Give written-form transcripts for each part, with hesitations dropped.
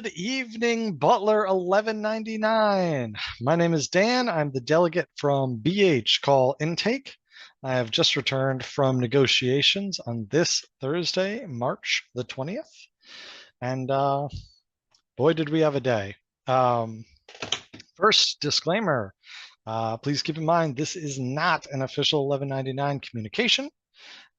Good evening, Butler 1199. My name is Dan. I'm the delegate from BH Call Intake. I have just returned from negotiations on this Thursday, March the 20th. And boy, did we have a day. Um, First disclaimer, please keep in mind this is not an official 1199 communication.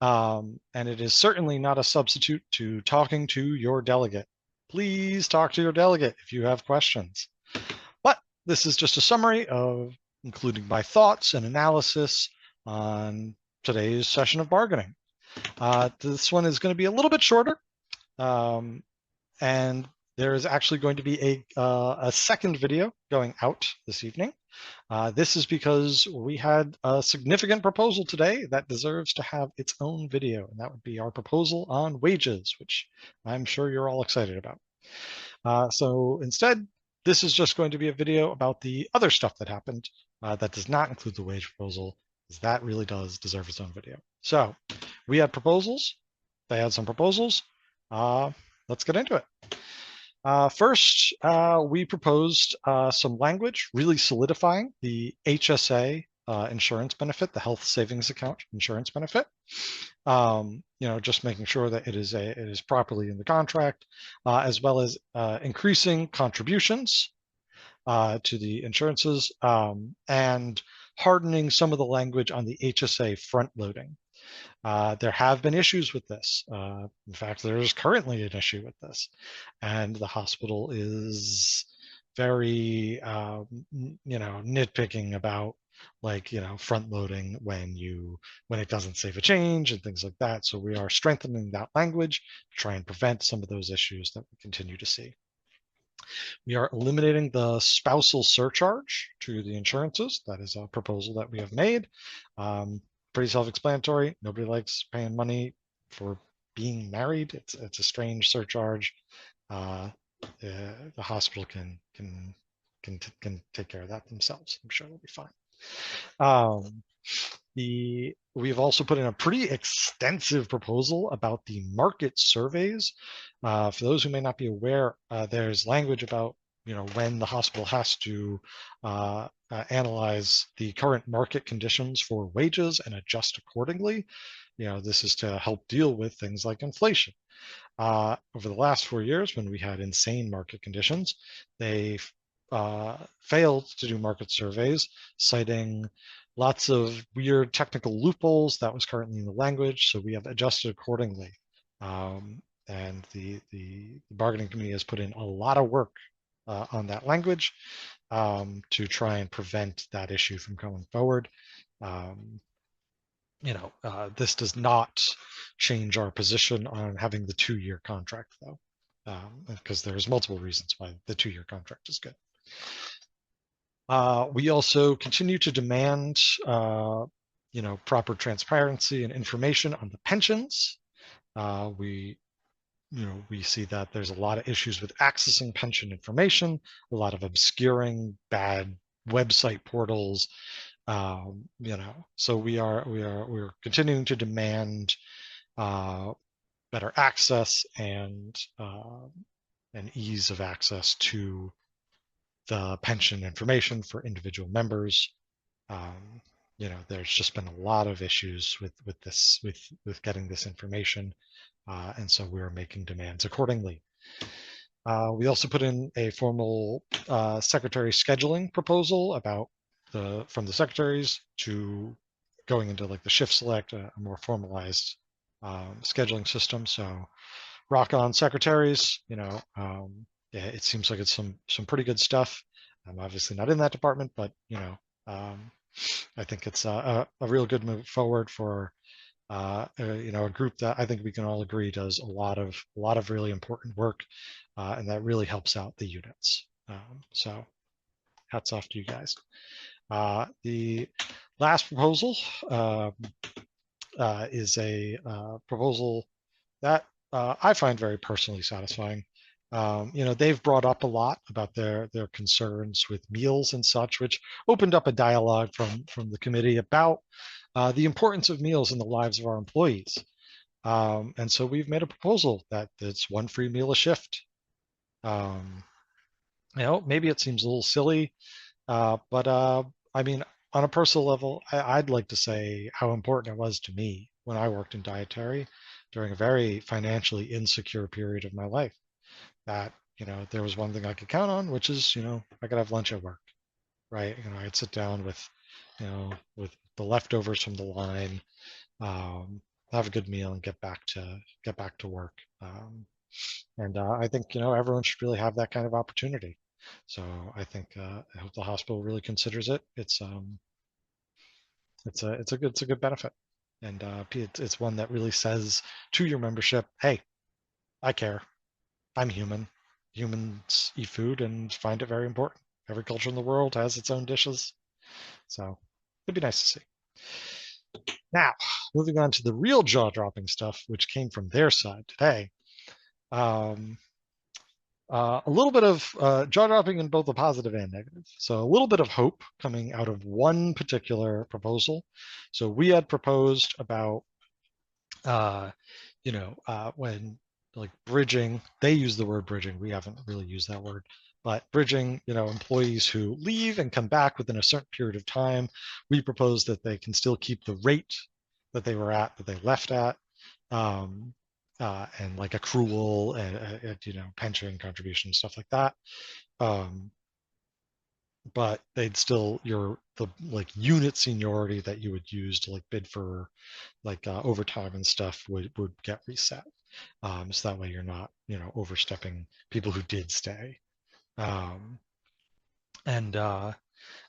And it is certainly not a substitute to talking to your delegate. Please talk to your delegate if you have questions. But this is just a summary of including my thoughts and analysis on today's session of bargaining. This one is going to be a little bit shorter, and there is actually going to be a second video going out this evening. This is because we had a significant proposal today that deserves to have its own video, and that would be our proposal on wages, which I'm sure you're all excited about. So instead, this is just going to be a video about the other stuff that happened that does not include the wage proposal, because that really does deserve its own video. So we had proposals. They had some proposals. Let's get into it. First, we proposed some language really solidifying the HSA insurance benefit, the health savings account insurance benefit. Just making sure that it is properly in the contract, as well as increasing contributions to the insurances, and hardening some of the language on the HSA front loading. There have been issues with this. In fact, there is currently an issue with this, and the hospital is very, nitpicking about front loading when it doesn't save a change and things like that. So we are strengthening that language to try and prevent some of those issues that we continue to see. We are eliminating the spousal surcharge to the insurances. That is a proposal that we have made. Pretty self-explanatory. Nobody likes paying money for being married. It's a strange surcharge. The hospital can take care of that themselves. I'm sure they'll be fine. We've also put in a pretty extensive proposal about the market surveys. For those who may not be aware, there's language about when the hospital has to analyze the current market conditions for wages and adjust accordingly. This is to help deal with things like inflation. Over the last 4 years, when we had insane market conditions, they failed to do market surveys, citing lots of weird technical loopholes that was currently in the language. So we have adjusted accordingly. And the bargaining committee has put in a lot of work on that language to try and prevent that issue from going forward. This does not change our position on having the 2-year contract, though, because there's multiple reasons why the 2-year contract is good. We also continue to demand, proper transparency and information on the pensions. We see that there's a lot of issues with accessing pension information, a lot of obscuring bad website portals. So we're continuing to demand better access and ease of access to the pension information for individual members. There's just been a lot of issues with getting this information. And so we're making demands accordingly. We also put in a formal secretary scheduling proposal from the secretaries to going into the shift select, a more formalized scheduling system. So rock on, secretaries. It seems like it's some pretty good stuff. I'm obviously not in that department, but I think it's a real good move forward for a group that I think we can all agree does a lot of really important work, and that really helps out the units. So hats off to you guys. The last proposal is a proposal that I find very personally satisfying. They've brought up a lot about their concerns with meals and such, which opened up a dialogue from the committee about the importance of meals in the lives of our employees. And so we've made a proposal that it's one free meal a shift. Um, maybe it seems a little silly, but I mean, on a personal level, I'd like to say how important it was to me when I worked in dietary during a very financially insecure period of my life. That, there was one thing I could count on, which is, I could have lunch at work, right? I'd sit down with the leftovers from the line, um, have a good meal, and get back to work. And I think everyone should really have that kind of opportunity. So I hope the hospital really considers it. It's a good benefit, and it's one that really says to your membership, hey, I care. I'm human. Humans eat food and find it very important. Every culture in the world has its own dishes, so it'd be nice to see. Now, moving on to the real jaw-dropping stuff, which came from their side today. Um, a little bit of jaw-dropping in both the positive and negative. So a little bit of hope coming out of one particular proposal. So we had proposed about, when like bridging, they use the word bridging. We haven't really used that word, but bridging, employees who leave and come back within a certain period of time. We propose that they can still keep the rate that they were at, that they left at, um, and like accrual and pension contributions, stuff like that. Um, but they'd still the like unit seniority that you would use to like bid for like overtime and stuff would get reset. So that way you're not overstepping people who did stay. Um, and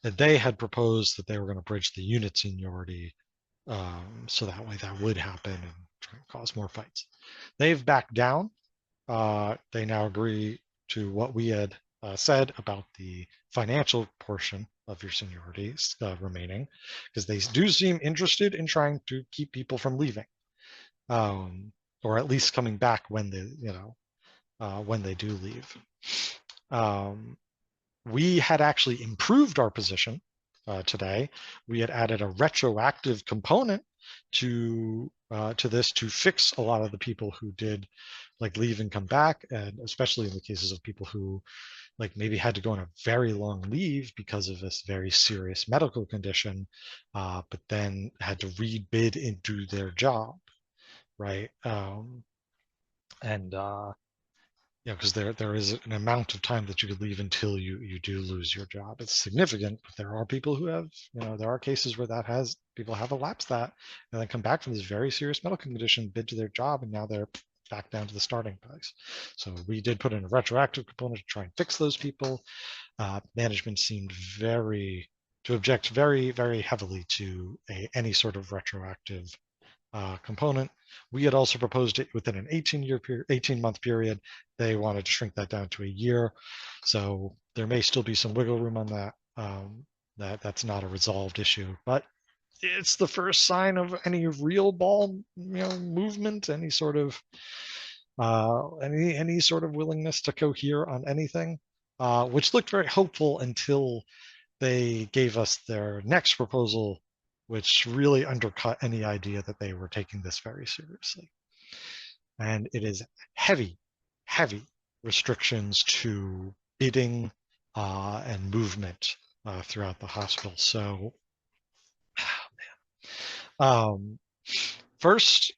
they had proposed that they were going to bridge the unit seniority, so that way that would happen and try and cause more fights. They've backed down. They now agree to what we had said about the financial portion of your seniorities remaining, because they do seem interested in trying to keep people from leaving, um, or at least coming back when they do leave. Um, we had actually improved our position today. We had added a retroactive component to this to fix a lot of the people who did like leave and come back, and especially in the cases of people who like maybe had to go on a very long leave because of this very serious medical condition, but then had to rebid into their job, right? And because there is an amount of time that you could leave until you do lose your job. It's significant, but there are people who have, there are cases where people have elapsed that and then come back from this very serious medical condition, bid to their job, and now they're back down to the starting place. So we did put in a retroactive component to try and fix those people. Management seemed to object very, very heavily to any sort of retroactive component. We had also proposed it within an 18-month period. They wanted to shrink that down to a year. So there may still be some wiggle room on that. That's not a resolved issue, but it's the first sign of any real ball, movement, any sort of willingness to cohere on anything, which looked very hopeful until they gave us their next proposal, which really undercut any idea that they were taking this very seriously. And it is heavy, heavy restrictions to bidding and movement throughout the hospital. So, first,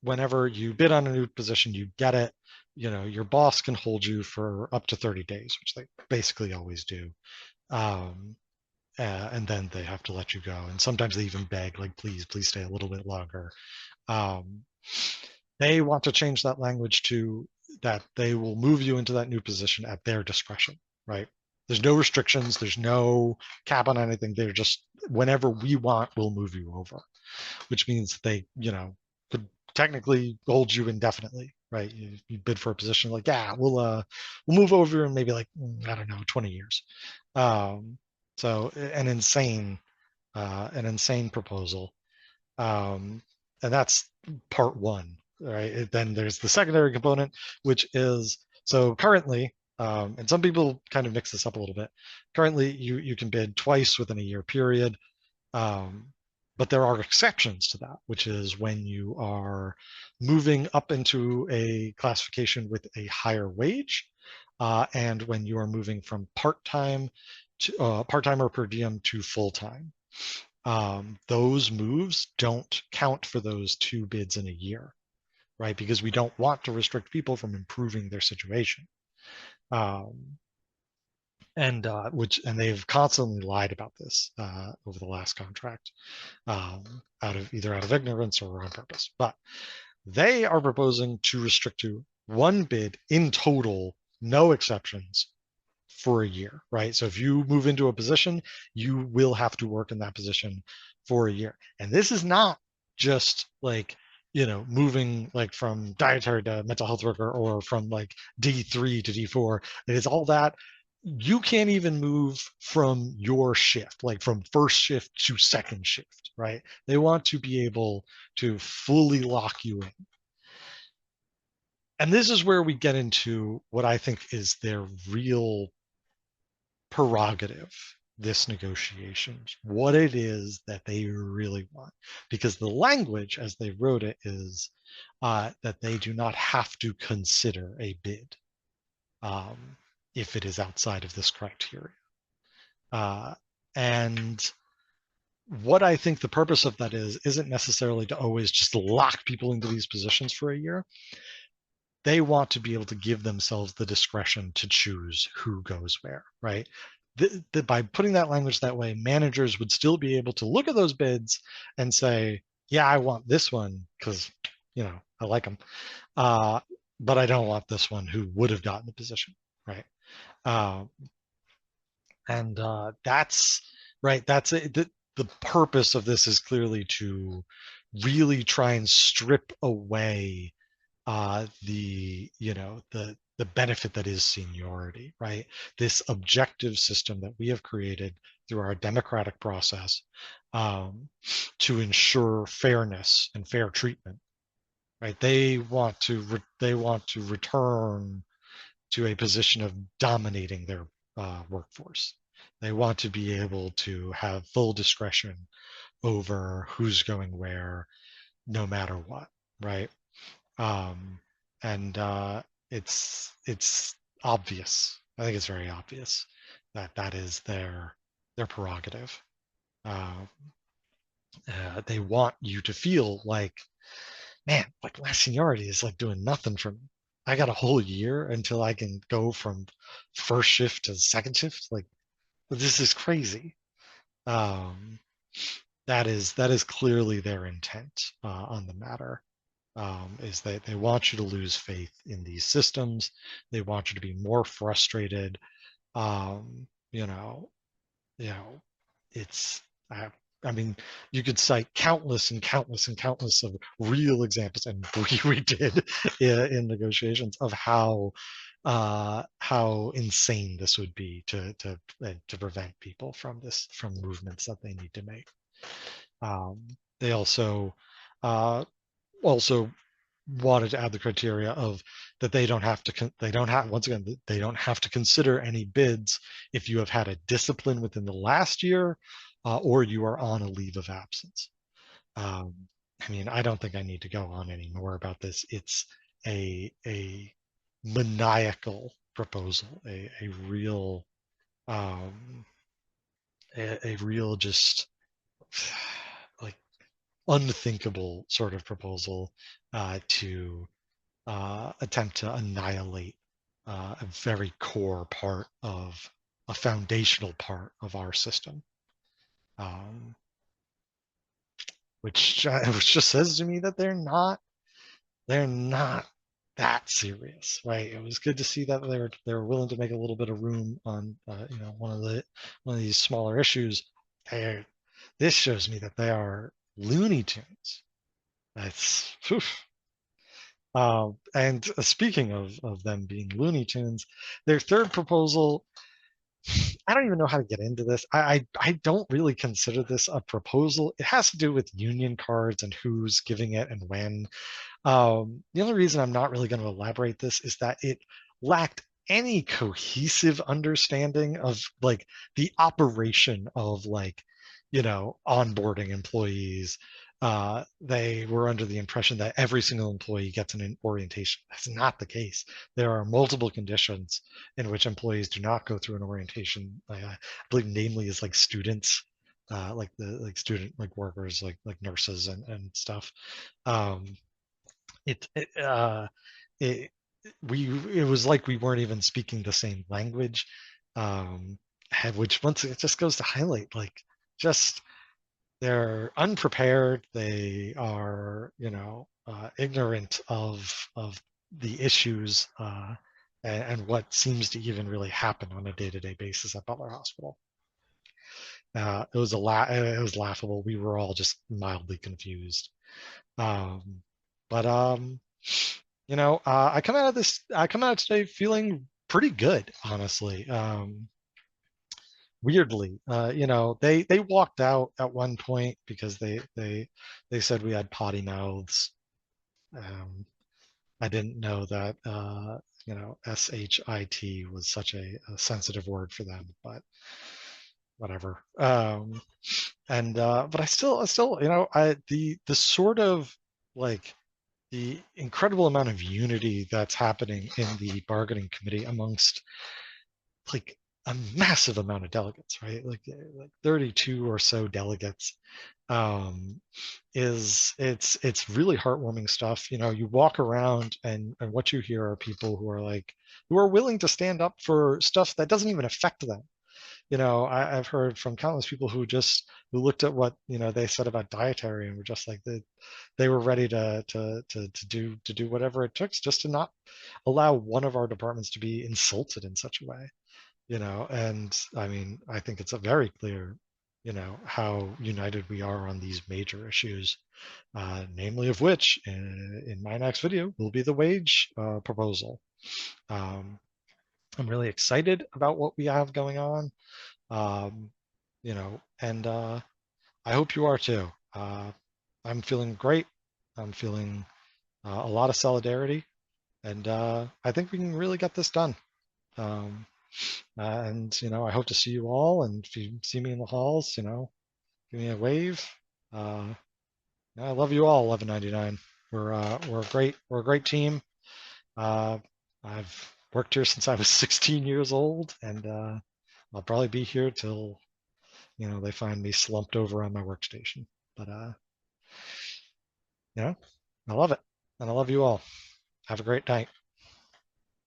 whenever you bid on a new position, you get it. Your boss can hold you for up to 30 days, which they basically always do. And then they have to let you go. And sometimes they even beg, like, please stay a little bit longer. They want to change that language to that they will move you into that new position at their discretion, right? There's no restrictions. There's no cap on anything. They're just, whenever we want, we'll move you over, which means they, could technically hold you indefinitely, right? You bid for a position like, yeah, we'll move over in maybe like, I don't know, 20 years. So an insane proposal. And that's part one, right? Then there's the secondary component, which is, so currently, and some people kind of mix this up a little bit. Currently, you can bid twice within a year period. But there are exceptions to that, which is when you are moving up into a classification with a higher wage, and when you are moving from part-time to part-time or per diem to full-time. Those moves don't count for those 2 bids in a year, right? Because we don't want to restrict people from improving their situation. Um, and they've constantly lied about this over the last contract, either out of ignorance or on purpose. But they are proposing to restrict to 1 bid in total, no exceptions, for a year, right? So if you move into a position, you will have to work in that position for a year. And this is not just like, moving like from dietary to mental health worker or from like D3 to D4. It is all that. You can't even move from your shift, like from first shift to second shift, right? They want to be able to fully lock you in. And this is where we get into what I think is their real prerogative, this negotiation, what it is that they really want. Because the language, as they wrote it, is that they do not have to consider a bid um, if it is outside of this criteria. And what I think the purpose of that isn't necessarily to always just lock people into these positions for a year. They want to be able to give themselves the discretion to choose who goes where, right? By putting that language that way, managers would still be able to look at those bids and say, yeah, I want this one because, I like them. But I don't want this one who would have gotten the position, right? And that's right. That's it. The purpose of this is clearly to really try and strip away the benefit that is seniority, right? This objective system that we have created through our democratic process to ensure fairness and fair treatment, right? They want to return to a position of dominating their workforce. They want to be able to have full discretion over who's going where, no matter what, right? And it's obvious. I think it's very obvious that that is their prerogative. They want you to feel like, man, like my seniority is like doing nothing for me. I got a whole year until I can go from first shift to second shift. Like, this is crazy. That is clearly their intent on the matter. Is they want you to lose faith in these systems. They want you to be more frustrated. Um, you know, it's I mean, you could cite countless and countless and countless of real examples, and we did in negotiations of how insane this would be to prevent people from movements that they need to make. They also wanted to add the criteria of that they don't have to consider any bids if you have had a discipline within the last year or you are on a leave of absence. I mean, I don't think I need to go on any more about this. It's a maniacal proposal, a real just like unthinkable sort of proposal to attempt to annihilate a very core part of a foundational part of our system, which just says to me that they're not that serious, right? It was good to see that they were willing to make a little bit of room on one of these smaller issues. This shows me that they are Looney Tunes. That's and speaking of them being Looney Tunes, their third proposal, I don't even know how to get into this. I don't really consider this a proposal. It has to do with union cards and who's giving it and when. The only reason I'm not really going to elaborate this is that it lacked any cohesive understanding of like the operation of like, onboarding employees, they were under the impression that every single employee gets an orientation. That's not the case. There are multiple conditions in which employees do not go through an orientation. I believe, namely, is like students, like student like workers, like nurses and stuff. Um, it, it it it was like we weren't even speaking the same language, um, which once it just goes to highlight like just they're unprepared. They are, ignorant of the issues and what seems to even really happen on a day-to-day basis at Butler Hospital. It was laughable. We were all just mildly confused. Um, but I come out of today feeling pretty good, honestly. Weirdly, they walked out at one point because they said we had potty mouths. Um, I didn't know that shit was such a sensitive word for them, but whatever. And but I still, the sort of like the incredible amount of unity that's happening in the bargaining committee amongst like a massive amount of delegates, right? Like 32 or so delegates. Um, it's really heartwarming stuff. You walk around and what you hear are people who are willing to stand up for stuff that doesn't even affect them. I've heard from countless people who looked at what they said about dietary and were just like they were ready to do whatever it took just to not allow one of our departments to be insulted in such a way. And I mean, I think it's a very clear, how united we are on these major issues, namely of which in my next video will be the wage proposal. Um, I'm really excited about what we have going on, um, and I hope you are too. I'm feeling great. I'm feeling a lot of solidarity, and I think we can really get this done. Um, and I hope to see you all. And if you see me in the halls, give me a wave. Uh, I love you all, 1199. We're a great team. Uh, I've worked here since I was 16 years old, and I'll probably be here till they find me slumped over on my workstation. But you know, I love it, and I love you all. Have a great night.